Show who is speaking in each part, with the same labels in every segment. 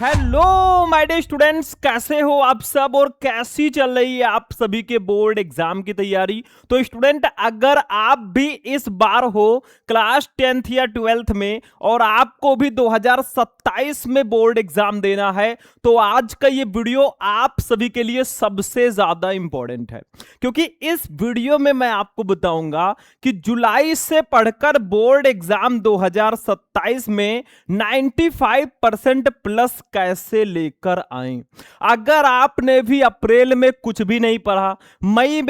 Speaker 1: Hello my dear students, कैसे हो आप सब और कैसी चल रही है आप सभी के बोर्ड एग्जाम की तैयारी। तो स्टूडेंट, अगर आप भी इस बार हो क्लास 10th या 12th में और आपको भी 2027 में बोर्ड एग्जाम देना है तो आज का ये वीडियो आप सभी के लिए सबसे ज्यादा इंपॉर्टेंट है, क्योंकि इस वीडियो में मैं आपको बताऊंगा कि जुलाई से पढ़कर बोर्ड एग्जाम 2027 में 95% प्लस कैसे लेकर आए। अगर आपने भी अप्रैल में कुछ भी नहीं पढ़ा, मई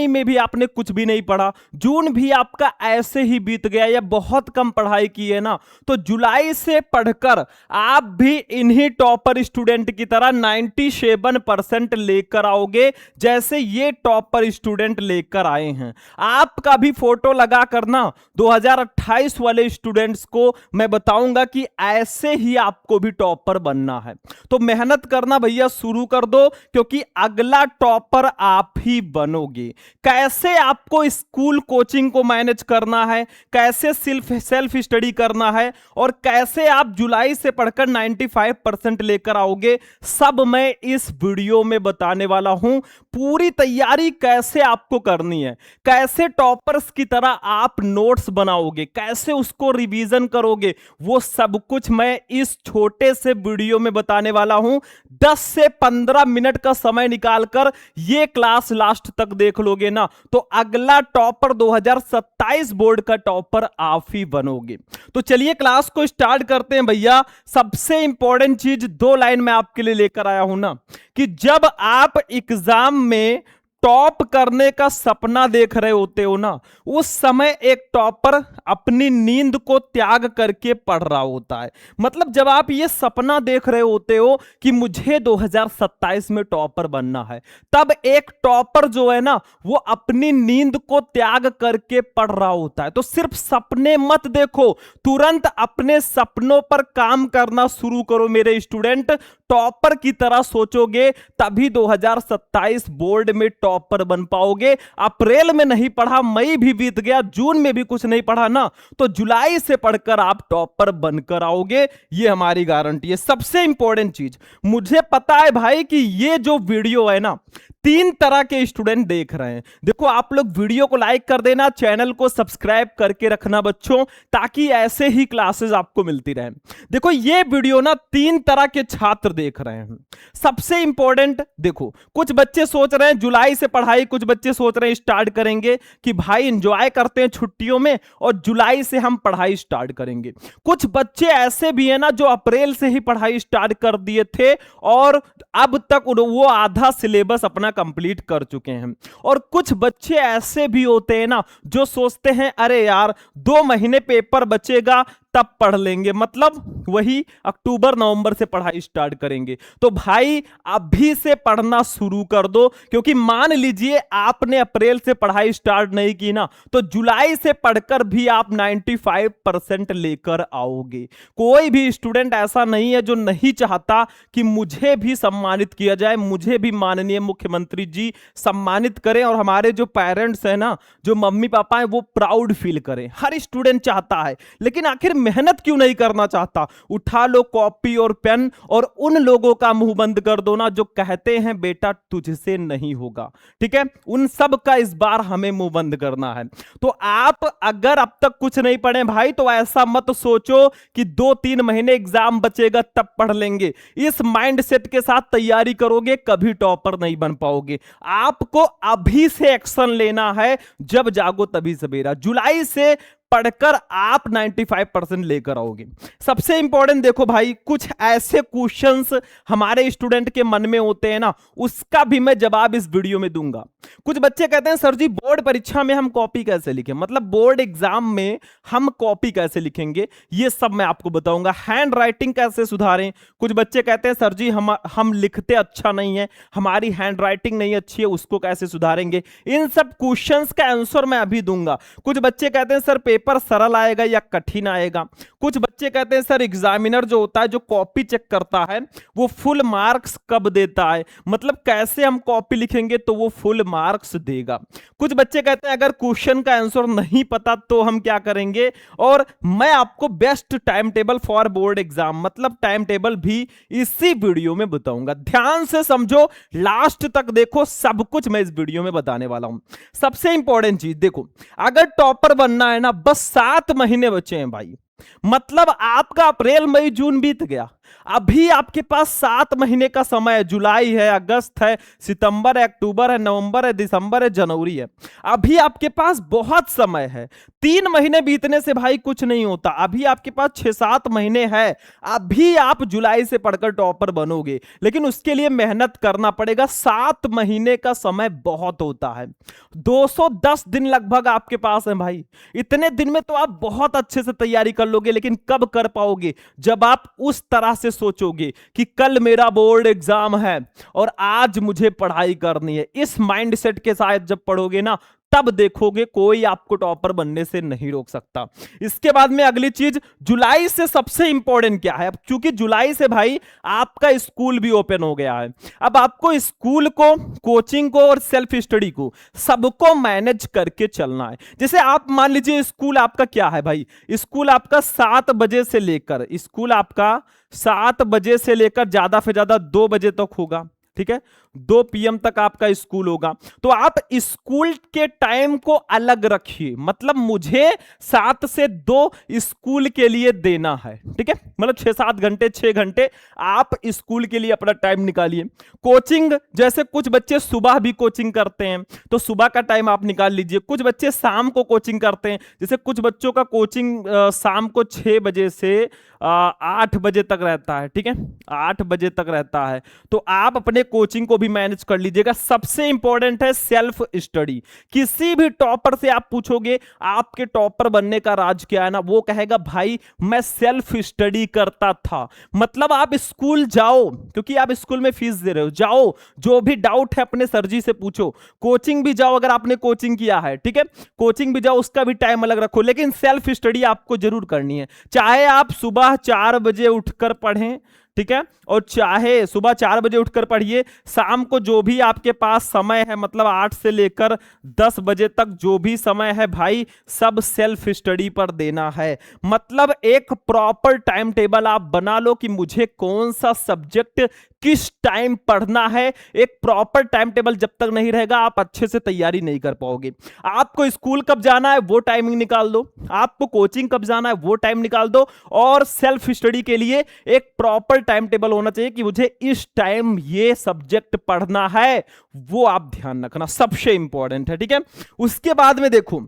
Speaker 1: में भी आपने कुछ भी नहीं पढ़ा, जून भी आपका ऐसे ही बीत गया या बहुत कम पढ़ाई की है ना, तो जुलाई से पढ़कर आप भी इन्हीं टॉपर स्टूडेंट की तरह 97% लेकर आओगे जैसे ये टॉपर स्टूडेंट लेकर आए हैं। आपका भी फोटो लगा करना 2028 वाले स्टूडेंट्स को मैं बताऊंगा कि ऐसे ही आपको भी टॉपर बनना है। तो मेहनत करना भैया शुरू कर दो, क्योंकि अगला टॉपर आप ही बनोगे। कैसे आपको स्कूल कोचिंग को मैनेज करना है, कैसे सेल्फ स्टडी करना है और कैसे आप जुलाई से पढ़कर 95% लेकर आओगे, सब मैं इस वीडियो में बताने वाला हूं। पूरी तैयारी कैसे आपको करनी है, कैसे टॉपर्स की तरह आप नोट्स बनाओगे, कैसे उसको रिवीजन करोगे, वो सब कुछ मैं इस छोटे से वीडियो में बताने वाला हूं। 10 से 15 मिनट का समय निकालकर ये क्लास लास्ट तक देख लोगे ना, तो अगला टॉपर 2027 बोर्ड का टॉपर आप ही बनोगे। तो चलिए क्लास को स्टार्ट करते हैं भैया। सबसे इंपॉर्टेंट चीज 2 लाइन में आपके लिए लेकर आया हूं ना, कि जब आप एग्जाम में टॉप करने का सपना देख रहे होते हो ना, उस समय एक टॉपर अपनी नींद को त्याग करके पढ़ रहा होता है। मतलब जब आप ये सपना देख रहे होते हो कि मुझे 2027 में टॉपर बनना है, तब एक टॉपर जो है ना वो अपनी नींद को त्याग करके पढ़ रहा होता है। तो सिर्फ सपने मत देखो, तुरंत अपने सपनों पर काम करना शुरू करो मेरे स्टूडेंट। टॉपर की तरह सोचोगे तभी 2027 बोर्ड में टॉपर बन पाओगे। अप्रैल में नहीं पढ़ा, मई भी बीत गया, जून में भी कुछ नहीं पढ़ा ना, तो जुलाई से पढ़कर आप टॉपर बनकर आओगे, ये हमारी गारंटी है। सबसे इंपॉर्टेंट चीज, मुझे पता है भाई कि ये जो वीडियो है ना 3 तरह के स्टूडेंट देख रहे हैं। देखो, आप लोग वीडियो को लाइक कर देना, चैनल को सब्सक्राइब करके रखना बच्चों, ताकि ऐसे ही क्लासेस आपको मिलती रहें। देखो, ये वीडियो ना 3 तरह के छात्र देख रहे हैं। सबसे इंपॉर्टेंट देखो, कुछ बच्चे सोच रहे हैं जुलाई से पढ़ाई, कुछ बच्चे सोच रहे हैं स्टार्ट करेंगे कि भाई एंजॉय करते हैं छुट्टियों में और जुलाई से हम पढ़ाई स्टार्ट करेंगे। कुछ बच्चे ऐसे भी हैं ना जो अप्रैल से ही पढ़ाई स्टार्ट कर दिए थे और अब तक वो आधा सिलेबस अपना कंप्लीट कर चुके हैं। और कुछ बच्चे ऐसे भी होते हैं ना जो सोचते हैं अरे यार 2 महीने पेपर बचेगा तब पढ़ लेंगे, मतलब वही अक्टूबर नवंबर से पढ़ाई स्टार्ट करेंगे। तो भाई अभी से पढ़ना शुरू कर दो, क्योंकि मान लीजिए आपने अप्रैल से पढ़ाई स्टार्ट नहीं की ना, तो जुलाई से पढ़कर भी आप 95% लेकर आओगे। कोई भी स्टूडेंट ऐसा नहीं है जो नहीं चाहता कि मुझे भी सम्मानित किया जाए, मुझे भी माननीय मुख्यमंत्री जी सम्मानित करें और हमारे जो पेरेंट्स हैं ना, जो मम्मी पापा हैं, वो प्राउड फील करें। हर स्टूडेंट चाहता है, लेकिन आखिर मेहनत क्यों नहीं करना चाहता? उठा लो कॉपी और पेन और उन लोगों का मुंह बंद कर दो ना जो कहते हैं बेटा तुझसे नहीं होगा। ठीक है, उन सब का इस बार हमें मुंह बंद करना है। तो आप अगर अब तक कुछ नहीं पढ़े भाई, तो ऐसा मत सोचो कि 2-3 महीने एग्जाम बचेगा तब पढ़ लेंगे। इस माइंडसेट के साथ तैयारी करोगे कभी टॉपर नहीं बन पाओगे। आपको अभी से एक्शन लेना है, जब जागो तभी सवेरा। जुलाई से पढ़कर आप 95% लेकर आओगे। सबसे इंपॉर्टेंट देखो भाई, कुछ ऐसे क्वेश्चंस हमारे स्टूडेंट के मन में होते हैं ना, उसका भी मैं जवाब इस वीडियो में दूंगा। कुछ बच्चे कहते हैं सर जी बोर्ड परीक्षा में हम कॉपी कैसे लिखें, मतलब बोर्ड एग्जाम में हम कॉपी कैसे लिखेंगे, ये सब मैं आपको बताऊंगा। हैंड राइटिंग कैसे सुधारें, कुछ बच्चे कहते हैं सर जी हम लिखते अच्छा नहीं है, हमारी हैंड राइटिंग नहीं अच्छी है, उसको कैसे सुधारेंगे, इन सब क्वेश्चंस का आंसर मैं अभी दूंगा। कुछ बच्चे कहते हैं सर पेपर सरल आएगा या कठिन आएगा, कुछ बच्चे कहते हैं सर एग्जामिनर जो होता है, जो कॉपी चेक करता है, वो फुल मार्क्स कब देता है, मतलब कैसे हम कॉपी लिखेंगे तो वो फुल मार्क्स देगा। कुछ बच्चे कहते हैं अगर क्वेश्चन का आंसर नहीं पता तो हम क्या करेंगे, और मैं आपको best time table for board exam, मतलब टाइम टेबल भी इसी वीडियो में बताऊंगा। ध्यान से समझो, लास्ट तक देखो, सब कुछ मैं इस वीडियो में बताने वाला हूं। सबसे इंपॉर्टेंट चीज देखो, अगर टॉपर बनना है ना, बस 7 महीने बचे हैं भाई, मतलब आपका अप्रैल मई जून बीत गया, अभी आपके पास 7 महीने का समय है। जुलाई है, अगस्त है, सितंबर है, अक्टूबर है, नवंबर है, दिसंबर है, जनवरी है, अभी आपके पास बहुत समय है। 3 महीने बीतने से भाई कुछ नहीं होता, अभी आपके पास 6-7 महीने है, अभी आप जुलाई से पढ़कर टॉपर बनोगे, लेकिन उसके लिए मेहनत करना पड़ेगा। 7 महीने का समय बहुत होता है, 210 दिन लगभग आपके पास है भाई। इतने दिन में तो आप बहुत अच्छे से तैयारी कर लोगे, लेकिन कब कर पाओगे, जब आप उस तरह से सोचोगे कि कल मेरा बोर्ड एग्जाम है और आज मुझे पढ़ाई करनी है। इस माइंडसेट के साथ जब पढ़ोगे ना, तब देखोगे कोई आपको टॉपर बनने से नहीं रोक सकता। इसके बाद में अगली चीज, जुलाई से सबसे इंपॉर्टेंट क्या है, अब क्योंकि जुलाई से भाई आपका स्कूल भी ओपन हो गया है। अब आपको स्कूल को, कोचिंग को और सेल्फ स्टडी को, सबको मैनेज करके चलना है। जैसे आप मान लीजिए स्कूल आपका क्या है भाई, स्कूल आपका 7 बजे से लेकर, स्कूल आपका 7 बजे से लेकर ज्यादा से ज्यादा 2 बजे तक होगा, ठीक है, 2 PM तक आपका स्कूल होगा। तो आप स्कूल के टाइम को अलग रखिए, मतलब मुझे 7 से 2 स्कूल के लिए देना है, ठीक है, मतलब 6-7 घंटे, 6 घंटे आप स्कूल के लिए अपना टाइम निकालिए। कोचिंग, जैसे कुछ बच्चे सुबह भी कोचिंग करते हैं तो सुबह का टाइम आप निकाल लीजिए। कुछ बच्चे शाम को कोचिंग करते हैं, जैसे कुछ बच्चों का कोचिंग शाम को 6 बजे से 8 बजे तक रहता है, ठीक है, 8 बजे तक रहता है, तो आप अपने कोचिंग को भी मैनेज कर लीजिएगा। सबसे इंपॉर्टेंट है सेल्फ स्टडी। किसी भी टॉपर से आप पूछोगे आपके टॉपर बनने का राज क्या है ना, वो कहेगा भाई मैं सेल्फ स्टडी करता था। मतलब आप स्कूल जाओ, क्योंकि आप स्कूल में फीस दे रहे हो, जाओ, जो भी डाउट है अपने सर जी से पूछो। कोचिंग भी जाओ अगर आपने कोचिंग किया है, ठीक है, कोचिंग भी जाओ, उसका भी टाइम अलग रखो, लेकिन सेल्फ स्टडी आपको जरूर करनी है। चाहे आप सुबह 4 बजे उठकर पढ़ें, ठीक है, और चाहे सुबह 4 बजे उठकर पढ़िए, शाम को जो भी आपके पास समय है, मतलब 8 से लेकर 10 बजे तक जो भी समय है भाई, सब सेल्फ स्टडी पर देना है। मतलब एक प्रॉपर टाइम टेबल आप बना लो कि मुझे कौन सा सब्जेक्ट किस टाइम पढ़ना है। एक प्रॉपर टाइम टेबल जब तक नहीं रहेगा आप अच्छे से तैयारी नहीं कर पाओगे। आपको स्कूल कब जाना है वो टाइमिंग निकाल दो, आपको कोचिंग कब जाना है वो टाइम निकाल दो, और सेल्फ स्टडी के लिए एक प्रॉपर टाइम टेबल होना चाहिए कि मुझे इस टाइम ये सब्जेक्ट पढ़ना है, वो आप ध्यान रखना, सबसे इंपॉर्टेंट है, ठीक है। उसके बाद में देखो,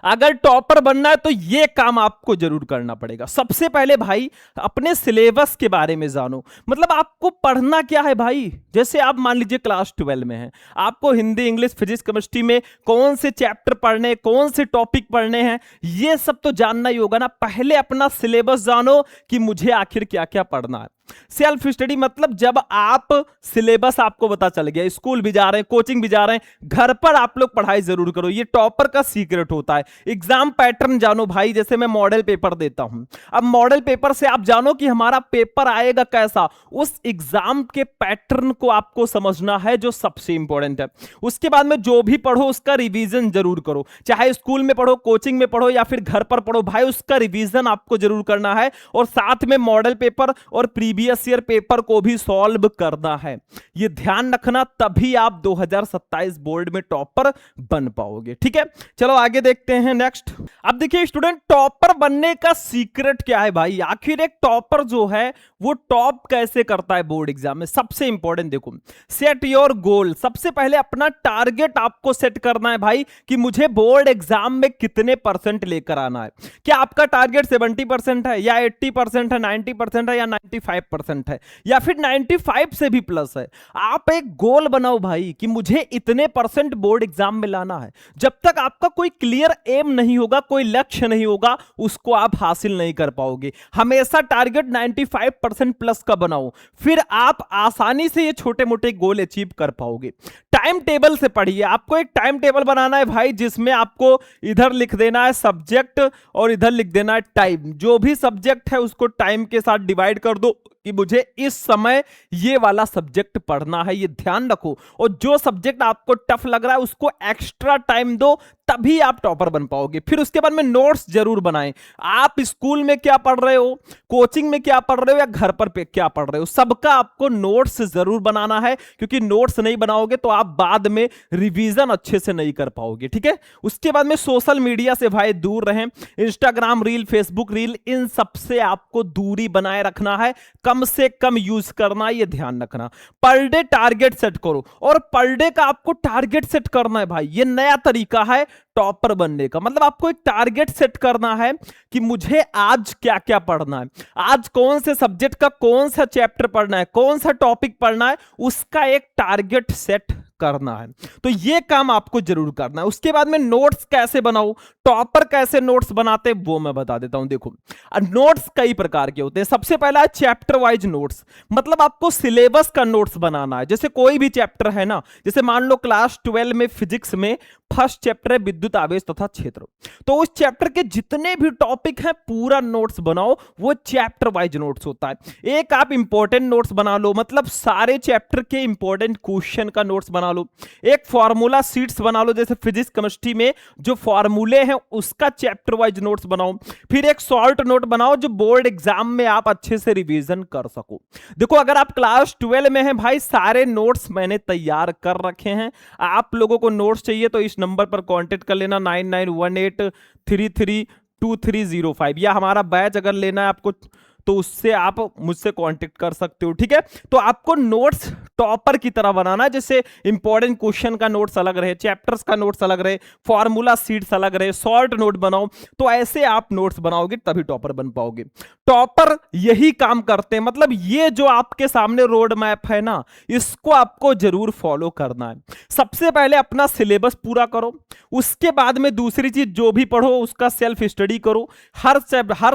Speaker 1: अगर टॉपर बनना है तो ये काम आपको जरूर करना पड़ेगा। सबसे पहले भाई अपने सिलेबस के बारे में जानो, मतलब आपको पढ़ना क्या है भाई। जैसे आप मान लीजिए क्लास 12 में है, आपको हिंदी, इंग्लिश, फिजिक्स, केमिस्ट्री में कौन से चैप्टर पढ़ने, कौन से टॉपिक पढ़ने हैं, ये सब तो जानना ही होगा ना। पहले अपना सिलेबस जानो कि मुझे आखिर क्या क्या पढ़ना है। सेल्फ स्टडी मतलब जब आप सिलेबस आपको पता चल गया, स्कूल भी जा रहे हैं, कोचिंग भी जा रहे हैं, घर पर आप लोग पढ़ाई जरूर करो, ये टॉपर का सीक्रेट होता है। एग्जाम पैटर्न जानो भाई, जैसे मैं मॉडल पेपर देता हूं, अब मॉडल पेपर से आप जानो कि हमारा पेपर आएगा कैसा, उस एग्जाम के पैटर्न को आपको समझना है, जो सबसे इंपॉर्टेंट है। उसके बाद में जो भी पढ़ो उसका रिवीजन जरूर करो, चाहे स्कूल में पढ़ो, कोचिंग में पढ़ो या फिर घर पर पढ़ो भाई, उसका रिवीजन आपको जरूर करना है। और साथ में मॉडल पेपर और प्रीवियस ईयर पेपर को भी सॉल्व करना है, ये ध्यान रखना, तभी आप 2027 बोर्ड में टॉपर बन पाओगे, ठीक है। चलो आगे देखते हैं नेक्स्ट। अब देखिए स्टूडेंट, टॉपर बनने का सीक्रेट क्या है भाई, आखिर एक टॉपर जो है वो टॉप कैसे करता है बोर्ड एग्जाम में। सबसे इंपॉर्टेंट देखो, सेट योर गोल। सबसे पहले अपना टारगेट आपको सेट करना है भाई कि मुझे बोर्ड एग्जाम में कितने % लेकर आना है। क्या आपका टारगेट 70% है या 80% है, 90% है या 95 95% है या फिर 95 से भी प्लस है, आप एक गोल बनाओ भाई कि मुझे इतने परसेंट बोर्ड एग्जाम में लाना है। जब तक आपका कोई क्लियर एम नहीं होगा, कोई लक्ष्य नहीं होगा, उसको आप हासिल नहीं कर पाओगे। हमेशा टारगेट 95% प्लस का बनाओ, फिर आप आसानी से ये छोटे मोटे गोल अचीव कर पाओगे। टाइम टेबल से पढ़िए, आपको एक टाइम टेबल बनाना है भाई, जिसमें आपको इधर लिख देना है सब्जेक्ट और इधर लिख देना है टाइम। जो भी सब्जेक्ट है उसको टाइम के साथ डिवाइड कर दो कि मुझे इस समय ये वाला सब्जेक्ट पढ़ना है, ये ध्यान रखो। और जो सब्जेक्ट आपको टफ लग रहा है उसको एक्स्ट्रा टाइम दो, तभी आप टॉपर बन पाओगे। फिर उसके बाद में नोट्स जरूर बनाएं। आप स्कूल में क्या पढ़ रहे हो, कोचिंग में क्या पढ़ रहे हो या घर पर पे क्या पढ़ रहे हो, सबका आपको नोट्स जरूर बनाना है, क्योंकि नोट्स नहीं बनाओगे तो आप बाद में रिवीजन अच्छे से नहीं कर पाओगे। ठीक है, उसके बाद में सोशल मीडिया से भाई दूर रहें। इंस्टाग्राम रील, फेसबुक रील, इन सबसे आपको दूरी बनाए रखना है, कम से कम यूज करना, ये ध्यान रखना। पर डे टारगेट सेट करो, और पर डे का आपको टारगेट सेट करना है भाई। ये नया तरीका है टॉपर बनने का। मतलब आपको एक टारगेट सेट करना है कि मुझे आज क्या क्या पढ़ना है, आज कौन से सब्जेक्ट का कौन सा चैप्टर पढ़ना है, कौन सा टॉपिक पढ़ना है, उसका एक टारगेट सेट करना है। तो ये काम आपको जरूर करना है। उसके बाद में नोट्स कैसे बनाओ, टॉपर कैसे नोट्स बनाते हैं वो मैं बता देता हूं। देखो, नोट्स कई प्रकार के होते हैं। सबसे पहला है चैप्टर वाइज नोट्स, मतलब आपको सिलेबस का नोट्स बनाना है। जैसे कोई भी चैप्टर है ना, जैसे मान लो क्लास 12 में फिजिक्स में फर्स्ट चैप्टर है विद्युत आवेश तथा क्षेत्र, तो उस चैप्टर के जितने भी टॉपिक हैं पूरा नोट्स बनाओ, वो चैप्टर वाइज नोट्स होता है। एक आप इंपॉर्टेंट नोट्स बना लो, मतलब सारे चैप्टर के इंपॉर्टेंट क्वेश्चन का नोट्स बना लो। एक फॉर्मूला सीट्स बना लो, जैसे फिजिक्स केमिस्ट्री में जो फॉर्मूले हैं उसका चैप्टर वाइज नोट्स बनाओ। फिर एक शॉर्ट नोट बनाओ जो बोर्ड एग्जाम में आप अच्छे से रिवीजन कर सको। देखो, अगर आप क्लास 12 में हैं भाई, सारे नोट्स मैंने तैयार कर रखे हैं। आप लोगों को नोट्स चाहिए तो इस नंबर पर कांटेक्ट कर लेना, 9918332305, या हमारा बैच अगर लेना है आपको तो उससे आप मुझसे कांटेक्ट कर सकते हो। ठीक है, तो आपको नोट्स टॉपर की तरह बनाना है, जैसे इंपॉर्टेंट क्वेश्चन का नोट्स अलग रहे, चैप्टर्स का नोट्स अलग रहे, फॉर्मूला सीट्स अलग रहे, शॉर्ट नोट बनाओ। तो ऐसे आप नोट्स बनाओगे तभी टॉपर बन पाओगे। टॉपर यही काम करते हैं, मतलब ये जो आपके सामने रोड मैप है ना, इसको आपको जरूर फॉलो करना है। सबसे पहले अपना सिलेबस पूरा करो, उसके बाद में दूसरी चीज जो भी पढ़ो उसका सेल्फ स्टडी करो। हर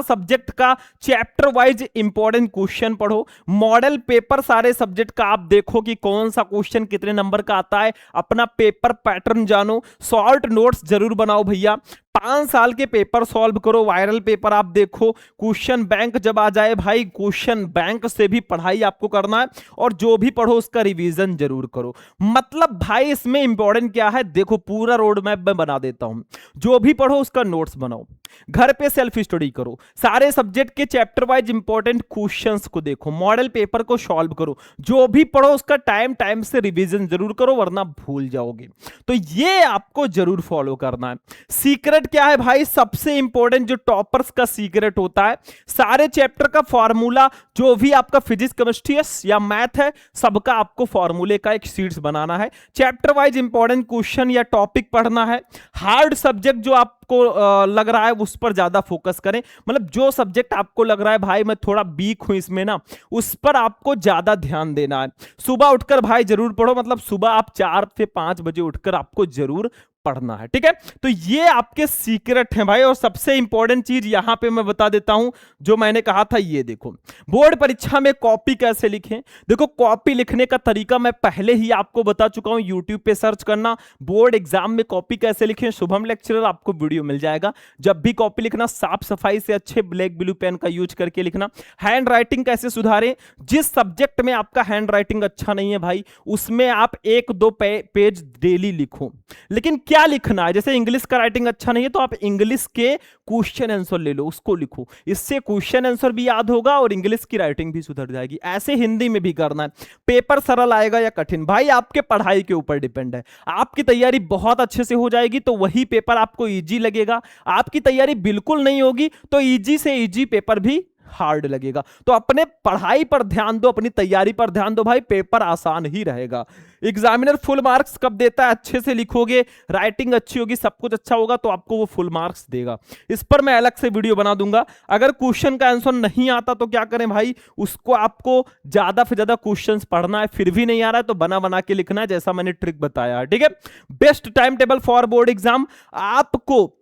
Speaker 1: सब्जेक्ट का चैप्टर वाइज इंपॉर्टेंट क्वेश्चन पढ़ो। मॉडल पेपर सारे सब्जेक्ट का आप देखो कि कौन सा क्वेश्चन कितने नंबर का आता है, अपना पेपर पैटर्न जानो। शॉर्ट नोट्स जरूर बनाओ भैया। 5 साल के पेपर सॉल्व करो, वायरल पेपर आप देखो। क्वेश्चन बैंक जब आ जाए भाई, क्वेश्चन बैंक से भी पढ़ाई आपको करना है, और जो भी पढ़ो उसका रिवीजन जरूर करो। मतलब भाई इसमें इंपॉर्टेंट क्या है, देखो पूरा रोड मैप मैं बना देता हूं। जो भी पढ़ो उसका नोट्स बनाओ, घर पे सेल्फ स्टडी करो, सारे सब्जेक्ट के चैप्टर वाइज इंपॉर्टेंट क्वेश्चंस को देखो, मॉडल पेपर को सॉल्व करो। जो भी पढ़ो उसका टाइम से रिवीजन जरूर करो, वरना भूल जाओगे। तो ये आपको जरूर फॉलो करना है। सीक्रेट क्या है भाई, सबसे इंपॉर्टेंट जो टॉपर्स का सीक्रेट होता है, सारे चैप्टर का फॉर्मूला, जो भी आपका फिजिक्स केमिस्ट्री या मैथ है, सबका आपको फॉर्मूले का एक शीट्स बनाना है। चैप्टर वाइज इंपॉर्टेंट क्वेश्चन या टॉपिक पढ़ना है। हार्ड सब्जेक्ट जो आपको लग रहा है उस पर ज्यादा फोकस करें, मतलब जो सब्जेक्ट आपको लग रहा है भाई मैं थोड़ा वीक हूं इसमें ना, उस पर आपको ज्यादा ध्यान देना है। सुबह उठकर भाई जरूर पढ़ो, मतलब सुबह आप 4 से 5 बजे उठकर आपको जरूर पढ़ना है। ठीक है, तो ये आपके सीक्रेट हैं भाई। और सबसे इंपॉर्टेंट चीज यहां पे मैं बता देता हूं, जो मैंने कहा था, ये देखो बोर्ड परीक्षा में कॉपी कैसे लिखें। देखो, कॉपी लिखने का तरीका मैं पहले ही आपको बता चुका हूं, यूट्यूब पे सर्च करना बोर्ड एग्जाम में कॉपी कैसे लिखें, शुभम लेक्चरर, आपको वीडियो मिल जाएगा। जब भी कॉपी लिखना साफ सफाई से अच्छे ब्लैक ब्लू पेन का यूज करके लिखना। हैंड राइटिंग कैसे सुधारें, जिस सब्जेक्ट में आपका हैंड राइटिंग अच्छा नहीं है भाई, उसमें आप 1-2 पेज डेली लिखो। लेकिन क्या लिखना है, जैसे इंग्लिश का राइटिंग अच्छा नहीं है तो आप इंग्लिश के क्वेश्चन आंसर ले लो, उसको लिखो। इससे क्वेश्चन आंसर भी याद होगा और इंग्लिश की राइटिंग भी सुधर जाएगी। ऐसे हिंदी में भी करना है। पेपर सरल आएगा या कठिन, भाई आपके पढ़ाई के ऊपर डिपेंड है। आपकी तैयारी बहुत अच्छे से हो जाएगी तो वही पेपर आपको इजी लगेगा। आपकी तैयारी बिल्कुल नहीं होगी तो इजी से इजी पेपर भी हार्ड लगेगा। तो अपने पढ़ाई पर ध्यान दो, अपनी तैयारी पर ध्यान दो भाई, पेपर आसान ही रहेगा। एग्जामिनर फुल मार्क्स कब देता है? अच्छे से लिखोगे, राइटिंग अच्छी होगी, सब कुछ अच्छा होगा तो आपको वो फुल मार्क्स देगा। इस पर मैं अलग से वीडियो बना दूंगा। अगर क्वेश्चन का आंसर नहीं आता तो क्या करें भाई, उसको आपको ज्यादा से ज्यादा क्वेश्चंस पढ़ना है, फिर भी नहीं आ रहा है तो बना बना के लिखना है, जैसा मैंने ट्रिक बताया है, ठीक है। Best time table for board exam, आपको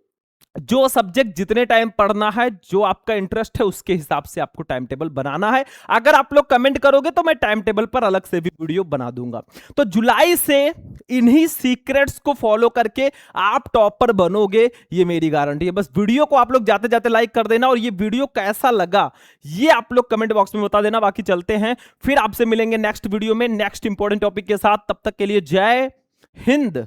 Speaker 1: जो सब्जेक्ट जितने टाइम पढ़ना है, जो आपका इंटरेस्ट है उसके हिसाब से आपको टाइम टेबल बनाना है। अगर आप लोग कमेंट करोगे तो मैं टाइम टेबल पर अलग से भी वीडियो बना दूंगा। तो जुलाई से इन्हीं सीक्रेट्स को फॉलो करके आप टॉपर बनोगे, ये मेरी गारंटी है। बस वीडियो को आप लोग जाते जाते लाइक कर देना, और ये वीडियो कैसा लगा ये आप लोग कमेंट बॉक्स में बता देना। बाकी चलते हैं, फिर आपसे मिलेंगे नेक्स्ट वीडियो में नेक्स्ट इंपॉर्टेंट टॉपिक के साथ। तब तक के लिए जय हिंद।